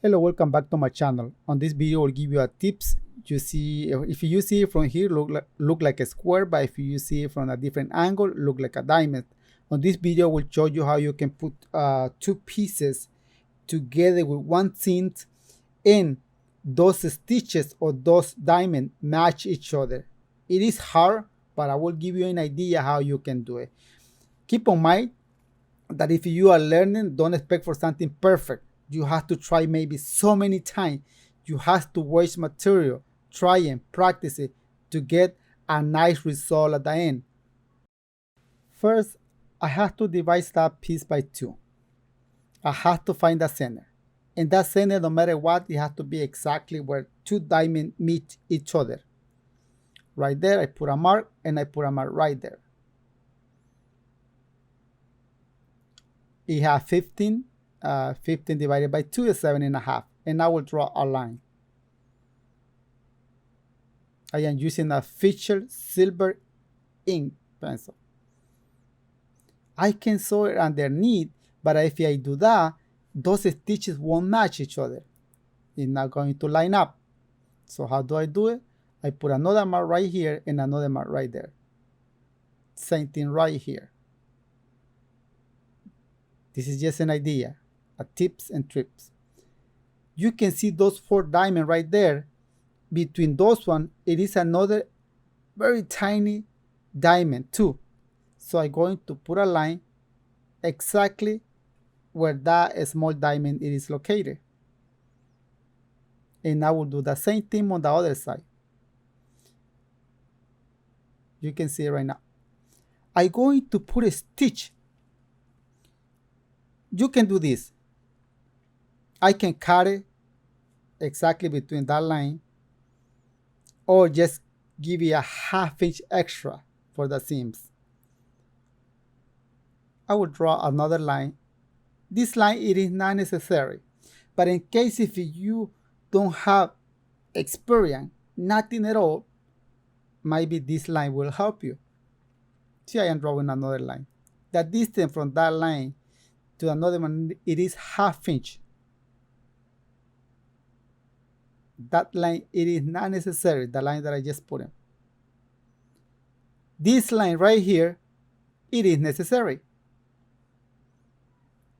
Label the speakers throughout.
Speaker 1: Hello, welcome back to my channel. On this video, I'll give you a tips. You see, if you see it from here, look like a square, but if you see it from a different angle, look like a diamond. On this video, we'll show you how you can put two pieces together with one tint, and those stitches or those diamonds match each other. It is hard, but I will give you an idea how you can do it. Keep in mind that if you are learning, don't expect for something perfect. You have to try maybe so many times. You have to waste material, try and practice it to get a nice result at the end. First, I have to divide that piece by 2. I have to find the center. And that center, no matter what, it has to be exactly where two diamonds meet each other. Right there, I put a mark, and I put a mark right there. It has 15. 15 divided by 2 is 7.5, and I will draw a line. I am using a Fisher silver ink pencil. I can sew it underneath, but if I do that, those stitches won't match each other. It's not going to line up. So how do I do it? I put another mark right here and another mark right there. Same thing right here. This is just an idea. Tips and tricks. You can see those 4 diamonds right there. Between those one, it is another very tiny diamond too. So I'm going to put a line exactly where that small diamond it is located. And I will do the same thing on the other side. You can see it right now. I'm going to put a stitch. You can do this. I can cut it exactly between that line, or just give you a ½ inch extra for the seams. I will draw another line. This line, it is not necessary, but in case if you don't have experience, nothing at all, maybe this line will help you. See, I am drawing another line. The distance from that line to another one, it is ½ inch. That line, it is not necessary, the line that I just put in. This line right here, it is necessary.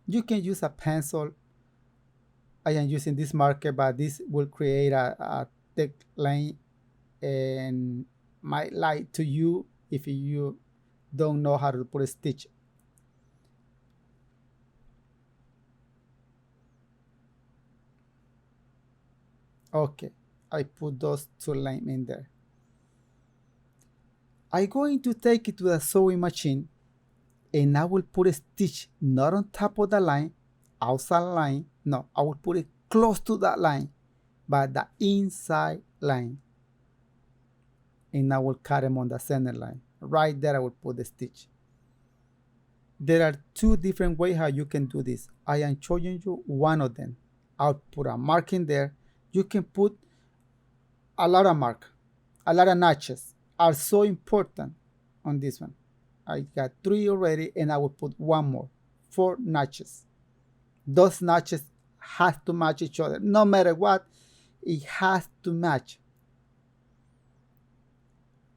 Speaker 1: You can use a pencil. I am using this marker, but this will create a thick line and might lie to you if you don't know how to put a stitch. Okay, I put those 2 lines in there. I'm going to take it to the sewing machine, and I will put a stitch not on top of the line, outside line. No, I will put it close to that line, but the inside line. And I will cut them on the center line. Right there, I will put the stitch. There are 2 different ways how you can do this. I am showing you one of them. I'll put a mark in there. You can put a lot of mark, a lot of notches are so important on this one. I got 3 already, and I will put 1 more, 4 notches. Those notches have to match each other. No matter what, it has to match.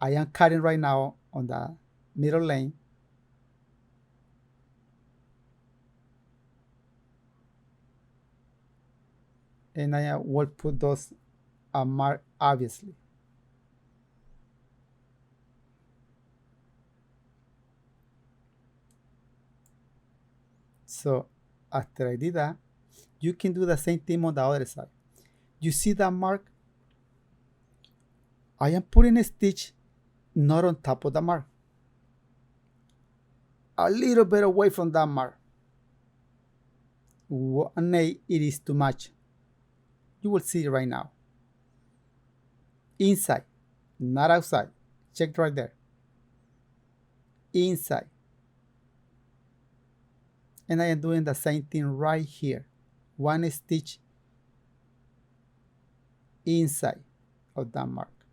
Speaker 1: I am cutting right now on the middle lane. And I will put those mark obviously. So after I did that, you can do the same thing on the other side. You see that mark? I am putting a stitch not on top of the mark. A little bit away from that mark. 1/8 it is too much. You will see it right now. Inside, not outside. Check right there. Inside. And I am doing the same thing right here. 1 stitch inside of that mark.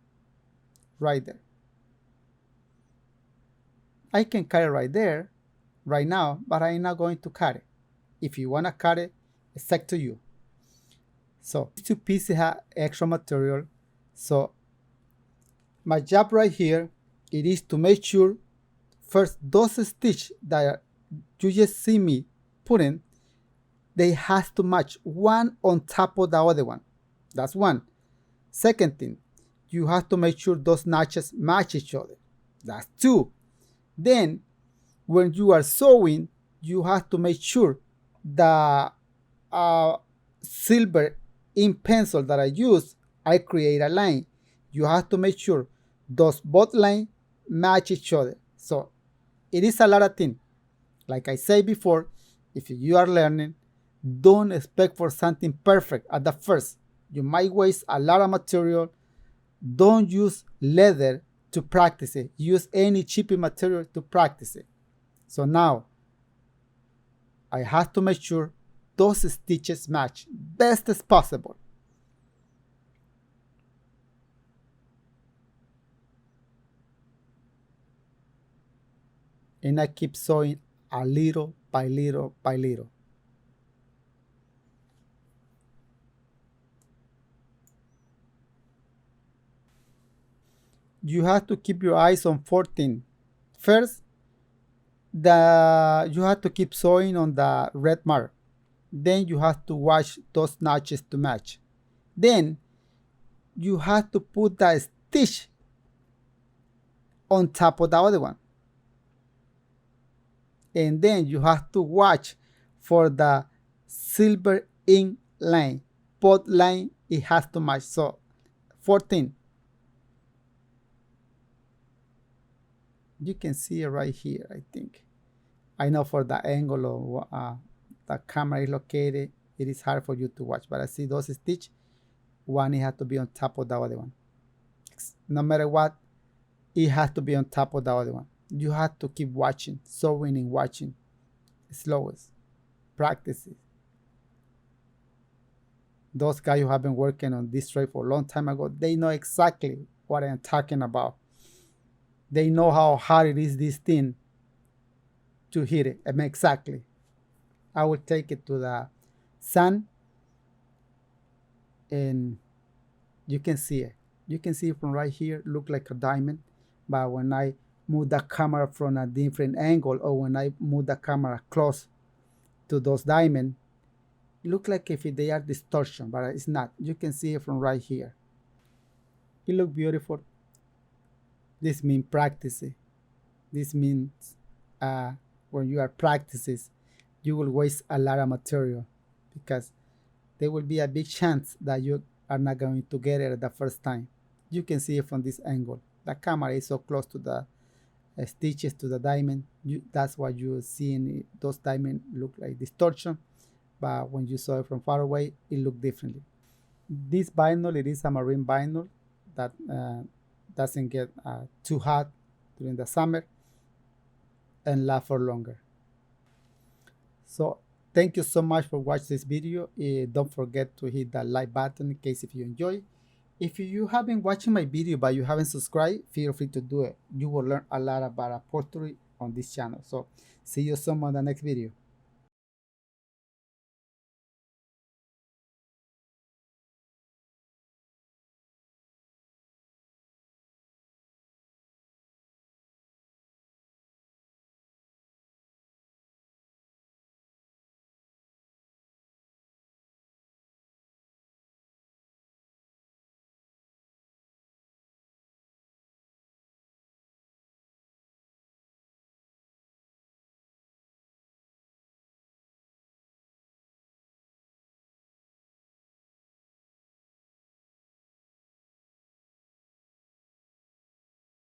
Speaker 1: Right there. I can cut it right there, right now, but I'm not going to cut it. If you want to cut it, it's up to you. So these two pieces have extra material. So my job right here, it is to make sure first those stitches that you just see me putting, they have to match one on top of the other one. That's one. Second thing, you have to make sure those notches match each other. That's two. Then when you are sewing, you have to make sure the silver ink pencil that I use, I create a line. You have to make sure those both lines match each other. So it is a lot of things. Like I said before, if you are learning, don't expect for something perfect at the first. You might waste a lot of material. Don't use leather to practice it. Use any cheapy material to practice it. So now I have to make sure those stitches match best as possible. And I keep sewing a little by little by little. You have to keep your eyes on 14. First, you have to keep sewing on the red mark. Then you have to watch those notches to match. Then you have to put the stitch on top of the other one. And then you have to watch for the silver ink line. Both line, it has to match. So 14. You can see it right here, I think. I know for the angle of the camera is located, it is hard for you to watch, but I see those stitches. One, it has to be on top of the other one. No matter what, it has to be on top of the other one. You have to keep watching, sewing and watching. Slowest. Practice it. Those guys who have been working on this trade for a long time ago, they know exactly what I'm talking about. They know how hard it is, this thing, to hit it. Exactly. I will take it to the sun and you can see it. You can see it from right here, look like a diamond. But when I move the camera from a different angle, or when I move the camera close to those diamonds, it look like if they are distortion, but it's not. You can see it from right here. It look beautiful. This means practice. This means when you are practices, you will waste a lot of material because there will be a big chance that you are not going to get it the first time. You can see it from this angle. The camera is so close to the stitches to the diamond. That's why you're seeing those diamonds look like distortion. But when you saw it from far away, it looked differently. This vinyl, it is a marine vinyl that doesn't get too hot during the summer and last for longer. So thank you so much for watching this video. Don't forget to hit that like button in case if you enjoy. If you have been watching my video but you haven't subscribed, feel free to do it. You will learn a lot about upholstery on this channel. So see you soon on the next video.